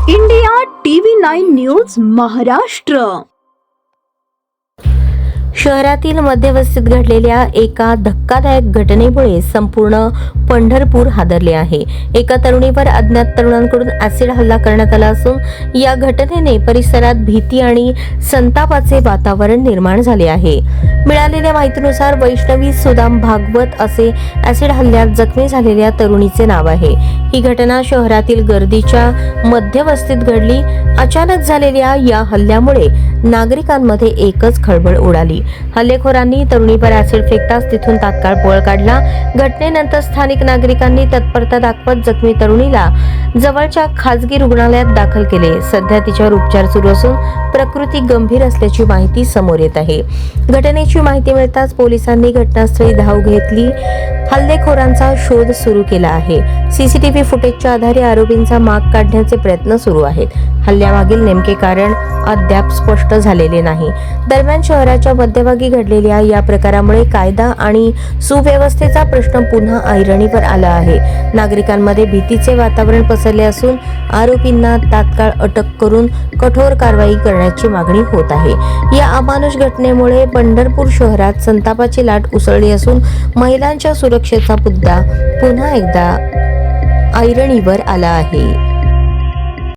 India TV9 news Maharashtra. शहरातील मध्यवस्तीत घडलेल्या एका धक्कादायक घटनेमुळे संपूर्ण पंढरपूर हादरले आहे. एका तरुणीवर अज्ञात तरुणांकडून ऍसिड हल्ला करण्यात आला असून या घटनेने परिसरात भीती आणि संतापाचे वातावरण निर्माण झाले आहे. मिळालेल्या माहितीनुसार वैष्णवी सुदाम भागवत असे ऍसिड हल्ल्यात जखमी झालेल्या तरुणीचे नाव आहे. ही घटना शहरातील गर्दीच्या मध्यवस्तीत घडली. अचानक झालेल्या या हल्ल्यामुळे नागरिकांमध्ये एकच खळबळ उडाली. हल्लेखोरांनी तरुणीवर ऍसिड फेकताच तिथून तात्काळ पळ काढला. घटनेनंतर स्थानिक नागरिकांनी तत्परता दाखवत जखमी तरुणीला जवळच्या खासगी रुग्णालयात दाखल केले. सध्या तिच्यावर उपचार सुरू असून प्रकृती गंभीर असल्याची माहिती समोर येत आहे. घटनेची माहिती मिळताच पोलिसांनी घटनास्थळी धाव घेतली. हल्लेखोरांचा शोध सुरू केला आहे. सीसीटीव्ही फुटेजच्या आधारे आरोपींचा माग काढण्याचे प्रयत्न सुरू आहेत. हल्ल्यामागील नेमके कारण अद्याप स्पष्ट झालेले नाही. दरम्यान शहराच्या मध्यभागी घडलेल्या या प्रकारामुळे कायदा आणि सुव्यवस्थेचा प्रश्न पुन्हा ऐरणीवर आला आहे. नागरिकांमध्ये भीतीचे वातावरण पसरले असून आरोपींना तात्काळ अटक करून कठोर कारवाई करण्याची मागणी होत आहे. या अमानुष घटनेमुळे पंढरपूर शहरात संतापाची लाट उसळली असून महिलांच्या सुरक्षेचा मुद्दा पुन्हा एकदा ऐरणीवर आला आहे.